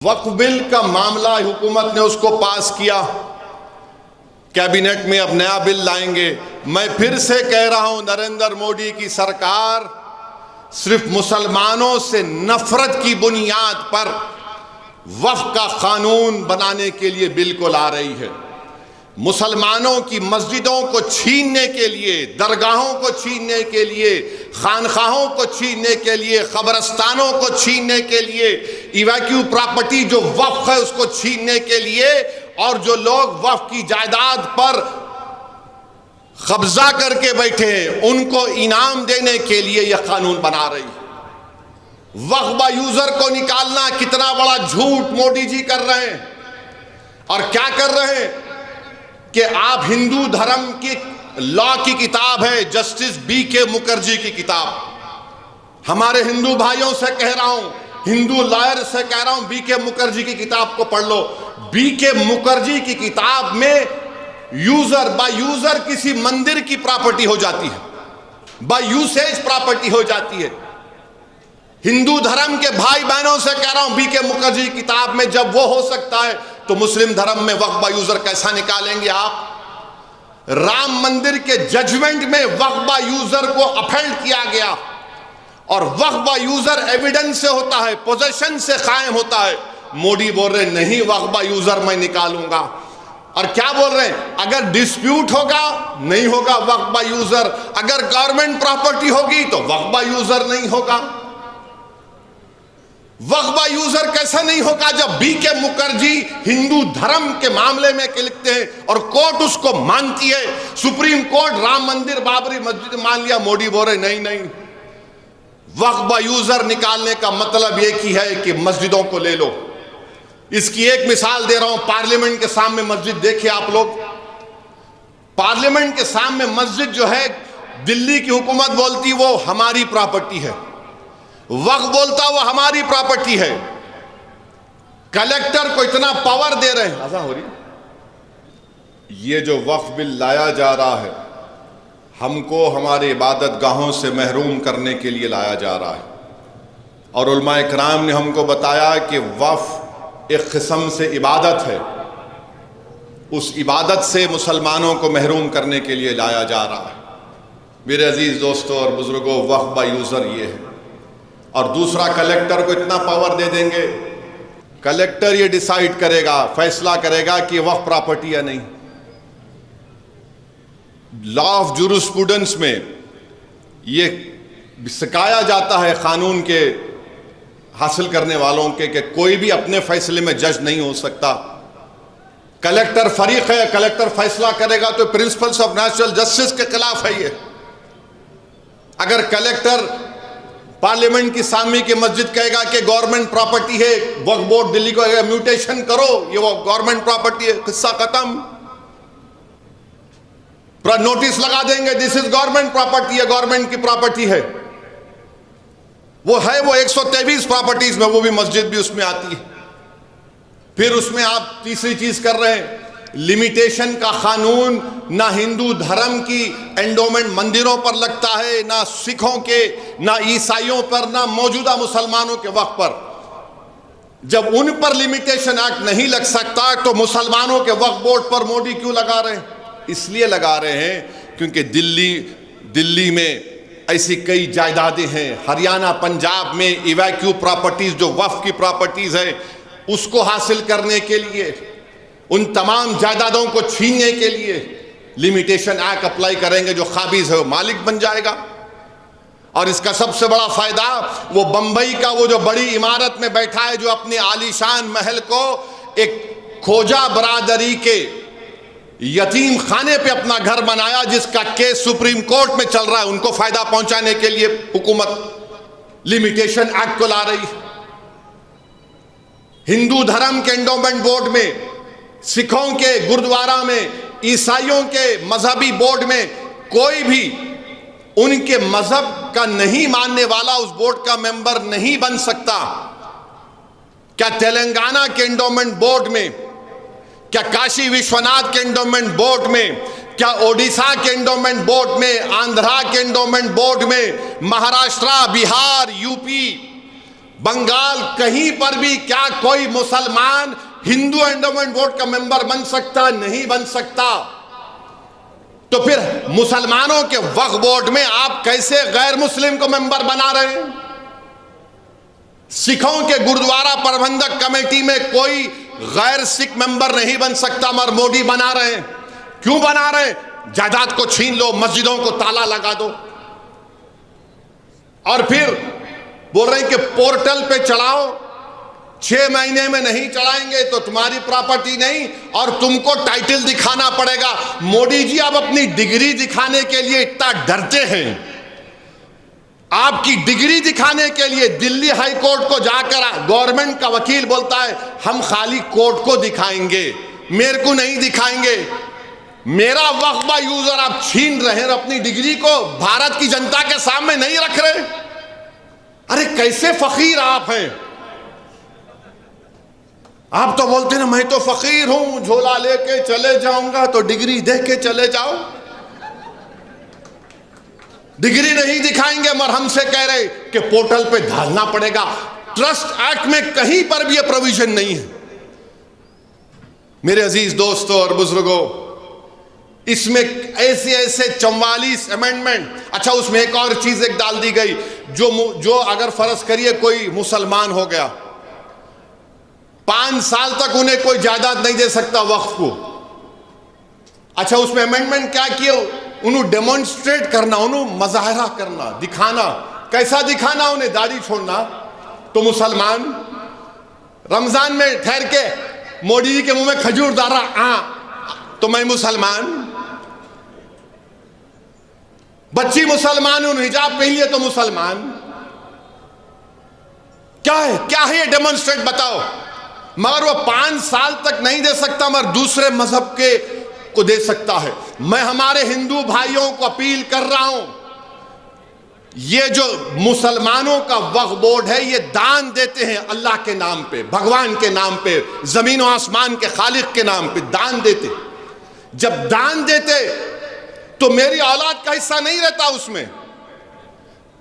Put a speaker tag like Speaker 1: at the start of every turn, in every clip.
Speaker 1: वक्फ bill का मामला हुकूमत ने उसको पास किया, कैबिनेट में अब नया बिल लाएंगे। मैं फिर से कह रहा हूं, नरेंद्र मोदी की सरकार सिर्फ मुसलमानों से नफरत की बुनियाद पर वक्फ का कानून बनाने के लिए बिल को ला रही है। मुसलमानों की मस्जिदों को छीनने के लिए, दरगाहों को छीनने के लिए, खानखाहों को छीनने के लिए, कब्रस्तानों को छीनने के लिए, इवैक्यू प्रॉपर्टी जो वक्फ है उसको छीनने के लिए, और जो लोग वक्फ की जायदाद पर कब्जा करके बैठे हैं उनको इनाम देने के लिए यह कानून बना रही है। वक्फ बा यूजर को निकालना कितना बड़ा झूठ मोदी जी कर रहे हैं। और क्या कर रहे हैं कि आप हिंदू धर्म की लॉ की किताब है, जस्टिस बी.के. मुखर्जी की किताब, हमारे हिंदू भाइयों से कह रहा हूं, हिंदू लॉयर से कह रहा हूं, बी.के. मुखर्जी की किताब को पढ़ लो। बी.के. मुखर्जी की किताब में यूजर बाय यूजर किसी मंदिर की प्रॉपर्टी हो जाती है, बाय यूसेज प्रॉपर्टी हो जाती है। हिंदू धर्म के भाई बहनों से कह रहा हूं, बी.के. मुखर्जी की किताब में जब वो हो सकता है तो मुस्लिम धर्म में वक्फ बाय यूजर कैसा निकालेंगे आप? राम मंदिर के जजमेंट में वक्फ बाय यूजर को अपहेल्ड किया गया, और वक्फ बाय यूजर एविडेंस से होता है, पोजेशन से कायम होता है। मोदी बोल रहे नहीं, वक्फ बाय यूजर मैं निकालूंगा। और क्या बोल रहे हैं, अगर डिस्प्यूट होगा नहीं होगा वक्फ बाय यूजर, अगर गवर्नमेंट प्रॉपर्टी होगी तो वक्फ बाय यूजर नहीं होगा। वक्फ बाय यूजर कैसा नहीं होगा जब बी.के. मुखर्जी हिंदू धर्म के मामले में लिखते हैं और कोर्ट उसको मानती है। सुप्रीम कोर्ट राम मंदिर, बाबरी मस्जिद मान लिया, मोदी बोल रहे नहीं नहीं, वक्फ बाय यूजर निकालने का मतलब एक ही है कि मस्जिदों को ले लो। इसकी एक मिसाल दे रहा हूं, पार्लियामेंट के सामने मस्जिद देखिए आप लोग। पार्लियामेंट के सामने मस्जिद जो है, दिल्ली की हुकूमत बोलती वो हमारी प्रॉपर्टी है, वक्फ बोलता वो हमारी प्रॉपर्टी है। कलेक्टर को इतना पावर दे रहे हैं। आजा हो रही, ये जो वक्फ बिल लाया जा रहा है हमको हमारे इबादत गाहों से महरूम करने के लिए लाया जा रहा है। और उलमाए कराम ने हमको बताया कि वक्फ एक किस्म से इबादत है, उस इबादत से मुसलमानों को महरूम करने के लिए लाया जा रहा है। मेरे अजीज दोस्तों और बुजुर्गों, वक्फ बाय यूजर ये है। और दूसरा, कलेक्टर को इतना पावर दे देंगे, कलेक्टर ये डिसाइड करेगा, फैसला करेगा कि वक्फ प्रॉपर्टी या नहीं। लॉ ऑफ जूरिस्प्रूडेंस में ये सिखाया जाता है कानून के हासिल करने वालों के कि कोई भी अपने फैसले में जज नहीं हो सकता। कलेक्टर फरीक है, कलेक्टर फैसला करेगा तो प्रिंसिपल्स ऑफ नेचुरल जस्टिस के खिलाफ है ये। अगर कलेक्टर पार्लियामेंट की सामने की मस्जिद कहेगा कि गवर्नमेंट प्रॉपर्टी है, वक्फ बोर्ड दिल्ली को कहेगा म्यूटेशन करो, ये वो गवर्नमेंट प्रॉपर्टी है, किस्सा खत्म। नोटिस लगा देंगे, दिस इज गवर्नमेंट प्रॉपर्टी है, गवर्नमेंट की प्रॉपर्टी है। वो है वो 123 प्रॉपर्टीज में, वो भी मस्जिद भी उसमें आती है। फिर उसमें आप तीसरी चीज कर रहे हैं, लिमिटेशन का कानून ना हिंदू धर्म की एंडोमेंट मंदिरों पर लगता है, ना सिखों के, ना ईसाइयों पर, ना मौजूदा मुसलमानों के वक्फ पर। जब उन पर लिमिटेशन एक्ट नहीं लग सकता तो मुसलमानों के वक्फ बोर्ड पर मोदी क्यों लगा रहे हैं? इसलिए लगा रहे हैं क्योंकि दिल्ली में ऐसी कई जायदादें हैं, हरियाणा पंजाब में इवैक्यू प्रॉपर्टीज जो वक्फ की प्रॉपर्टीज है उसको हासिल करने के लिए, उन तमाम जायदादों को छीनने के लिए लिमिटेशन एक्ट अप्लाई करेंगे। जो काबिज है वो मालिक बन जाएगा। और इसका सबसे बड़ा फायदा वो बंबई का वो जो बड़ी इमारत में बैठा है, जो अपने आलीशान महल को एक खोजा बरादरी के यतीम खाने पे अपना घर बनाया, जिसका केस सुप्रीम कोर्ट में चल रहा है, उनको फायदा पहुंचाने के लिए हुकूमत लिमिटेशन एक्ट को ला रही। हिंदू धर्म के एंडोमेंट बोर्ड में, सिखों के गुरुद्वारा में, ईसाइयों के मजहबी बोर्ड में कोई भी उनके मजहब का नहीं मानने वाला उस बोर्ड का मेंबर नहीं बन सकता। क्या तेलंगाना के एंडोमेंट बोर्ड में, क्या काशी विश्वनाथ के एंडोमेंट बोर्ड में, क्या ओडिशा के एंडोमेंट बोर्ड में, आंध्रा के एंडोमेंट बोर्ड में, महाराष्ट्र, बिहार, यूपी, बंगाल, कहीं पर भी क्या कोई मुसलमान हिंदू एंडोमेंट बोर्ड का मेंबर बन सकता? नहीं बन सकता। तो फिर मुसलमानों के वक्फ बोर्ड में आप कैसे गैर मुस्लिम को मेंबर बना रहे हैं? सिखों के गुरुद्वारा प्रबंधक कमेटी में कोई गैर सिख मेंबर नहीं बन सकता, मगर मोदी बना रहे हैं। क्यों बना रहे हैं? जायदाद को छीन लो, मस्जिदों को ताला लगा दो, और फिर बोल रहे हैं कि पोर्टल पे चढ़ाओ, 6 महीने में नहीं चढ़ाएंगे तो तुम्हारी प्रॉपर्टी नहीं, और तुमको टाइटल दिखाना पड़ेगा। मोदी जी, आप अपनी डिग्री दिखाने के लिए इतना डरते हैं। आपकी डिग्री दिखाने के लिए दिल्ली हाई कोर्ट को जाकर गवर्नमेंट का वकील बोलता है हम खाली कोर्ट को दिखाएंगे, मेरे को नहीं दिखाएंगे। मेरा वक्फा यूजर आप छीन रहे हैं, अपनी डिग्री को भारत की जनता के सामने नहीं रख रहे। अरे कैसे फकीर आप हैं? आप तो बोलते हैं ना मैं तो फकीर हूं, झोला लेके चले जाऊंगा, तो डिग्री दे के चले जाओ। डिग्री नहीं दिखाएंगे, मगर हमसे कह रहे कि पोर्टल पे डालना पड़ेगा। ट्रस्ट एक्ट में कहीं पर भी यह प्रोविजन नहीं है। मेरे अजीज दोस्तों और बुजुर्गों, इसमें ऐसे ऐसे 44 अमेंडमेंट। अच्छा, उसमें एक और चीज एक डाल दी गई, जो अगर फर्ज करिए कोई मुसलमान हो गया, 5 साल तक उन्हें कोई जायदाद नहीं दे सकता वक्फ को। अच्छा, उसमें अमेंडमेंट क्या किए? उन्हें डेमोन्स्ट्रेट करना, उन्हें मजाहरा करना, दिखाना। कैसा दिखाना? उन्हें दाढ़ी छोड़ना। तो मुसलमान रमजान में ठहर के मोदी जी के मुंह में खजूर डाला, तो मैं मुसलमान। बच्ची मुसलमान, उन्हें हिजाब पहन लिए तो मुसलमान। क्या है, क्या है ये डेमोन्स्ट्रेट बताओ? मगर वो 5 साल तक नहीं दे सकता, मगर दूसरे मजहब के को दे सकता है। मैं हमारे हिंदू भाइयों को अपील कर रहा हूं, ये जो मुसलमानों का वक्फ बोर्ड है, ये दान देते हैं अल्लाह के नाम पे, भगवान के नाम पे, जमीन और आसमान के खालिक के नाम पे दान देते। जब दान देते तो मेरी औलाद का हिस्सा नहीं रहता उसमें।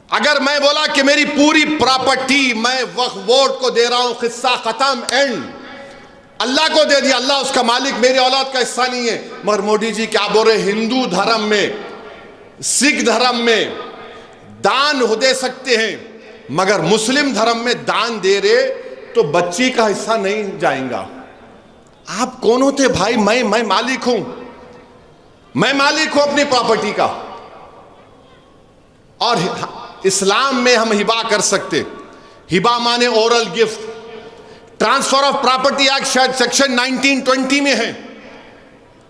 Speaker 1: अगर मैं बोला कि मेरी पूरी प्रॉपर्टी मैं वक्फ बोर्ड को दे रहा हूं, किस्सा खत्म, एंड, अल्लाह को दे दिया, अल्लाह उसका मालिक, मेरी औलाद का हिस्सा नहीं है। मगर मोदी जी क्या बोल रहे? हिंदू धर्म में, सिख धर्म में दान हो दे सकते हैं, मगर मुस्लिम धर्म में दान दे रहे तो बच्ची का हिस्सा नहीं जाएगा। आप कौन होते भाई? मैं मालिक हूं, मैं मालिक हूं अपनी प्रॉपर्टी का। और इस्लाम में हम हिबा कर सकते। हिबा माने oral gift. Transfer of property act शायद सेक्शन 1920 में है,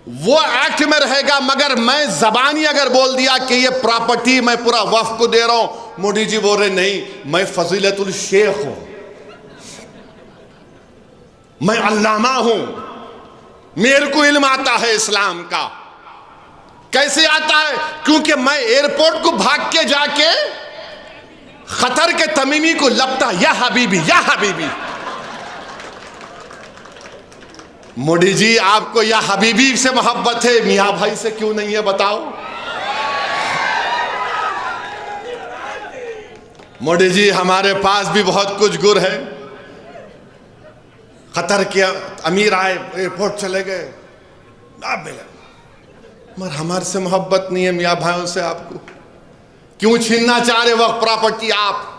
Speaker 1: वो एक्ट में रहेगा। मगर मैं जबानी अगर बोल दिया कि ये प्रॉपर्टी मैं पूरा वक्फ को दे रहा हूं, मोदी जी बोल रहे नहीं, मैं फजीलतुल शेख हूं, मैं अल्लामा हूं, मेरे को इल्म आता है इस्लाम का। कैसे आता है? क्योंकि मैं एयरपोर्ट को भाग के जाके खतर के तमीमी को लपटा, या हबीबी, या हबीबी। मोदी जी, आपको या हबीबी से मोहब्बत है, मियाँ भाई से क्यों नहीं है बताओ? मोदी जी, हमारे पास भी बहुत कुछ गुर है। कतर के अमीर आए, एयरपोर्ट चले गए, आप मिले, मगर हमारे से मोहब्बत नहीं है मियाँ भाइयों से। आपको क्यों छीनना चाह रहे वक्त प्रॉपर्टी? आप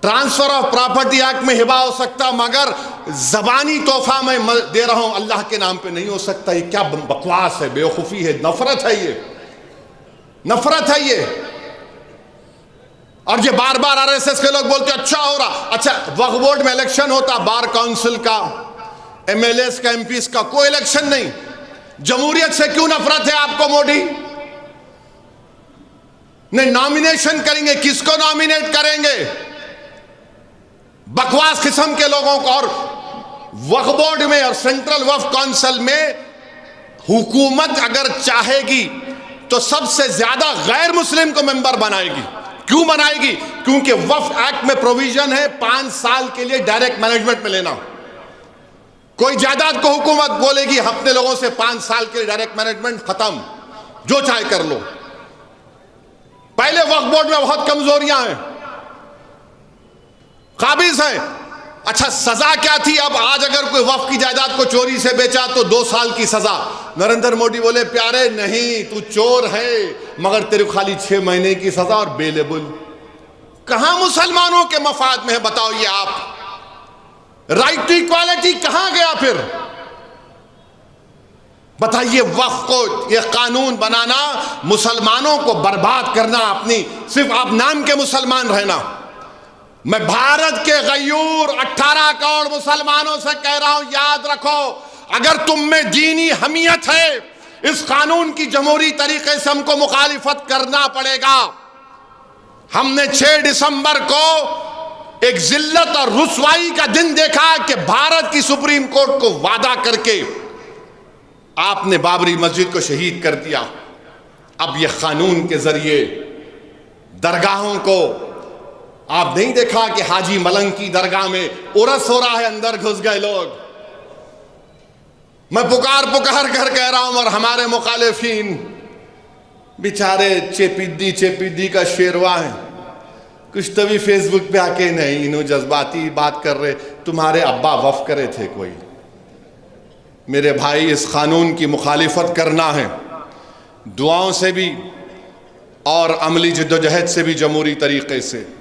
Speaker 1: ट्रांसफर ऑफ प्रॉपर्टी एक्ट में हिबा हो सकता, मगर जबानी तोहफा मैं दे रहा हूं अल्लाह के नाम पे नहीं हो सकता। ये क्या बकवास है, बेवकूफी है, नफरत है, ये नफरत है ये। और ये बार बार आरएसएस के लोग बोलते अच्छा हो रहा। अच्छा, वक्फ बोर्ड में इलेक्शन होता, बार काउंसिल का, एमएलए का, एमपी का, कोई इलेक्शन नहीं। जमहूरियत से क्यों नफरत है आपको मोदी? नहीं, नॉमिनेशन करेंगे, किसको नॉमिनेट करेंगे? बकवास किस्म के लोगों को। और वक्फ बोर्ड में और सेंट्रल वक्फ काउंसिल में हुकूमत अगर चाहेगी तो सबसे ज्यादा गैर मुस्लिम को मेंबर बनाएगी। क्यों बनाएगी? क्योंकि वक्फ एक्ट में प्रोविजन है 5 साल के लिए डायरेक्ट मैनेजमेंट में लेना। कोई जायदाद को हुकूमत बोलेगी अपने लोगों से 5 साल के लिए डायरेक्ट मैनेजमेंट खत्म, जो चाहे कर लो। पहले वक्फ बोर्ड में बहुत कमजोरियां हैं, काबिज है। अच्छा सजा क्या थी? अब आज अगर कोई वक्फ की जायदाद को चोरी से बेचा तो 2 साल की सजा। नरेंद्र मोदी बोले प्यारे नहीं, तू चोर है मगर तेरे को खाली 6 महीने की सजा और बेलेबल। कहां मुसलमानों के मफाद में है बताओ ये आप? राइट टू इक्वालिटी कहां गया फिर? बताइए, वक्फ को यह कानून बनाना, मुसलमानों को बर्बाद करना, अपनी सिर्फ आप नाम के मुसलमान रहना। मैं भारत के गयूर 18 करोड़ मुसलमानों से कह रहा हूं, याद रखो, अगर तुम में दीनी हमीयत है, इस कानून की जमहूरी तरीके से हमको मुखालिफत करना पड़ेगा। हमने 6 दिसंबर को एक जिल्लत और रुसवाई का दिन देखा कि भारत की सुप्रीम कोर्ट को वादा करके आपने बाबरी मस्जिद को शहीद कर दिया। अब यह कानून के जरिए दरगाहों को, आप नहीं देखा कि हाजी मलंग की दरगाह में उरस हो रहा है, अंदर घुस गए लोग। मैं पुकार कर कह रहा हूं, और हमारे मुखालिफिन बेचारे चेपिद्दी का शेरवा है, कुछ तो भी फेसबुक पे आके नहीं इन्हों जज्बाती बात कर रहे, तुम्हारे अब्बा वफ करे थे कोई। मेरे भाई, इस कानून की मुखालिफत करना है दुआओं से भी और अमली जिद्दोजहद से भी, जमहूरी तरीके से।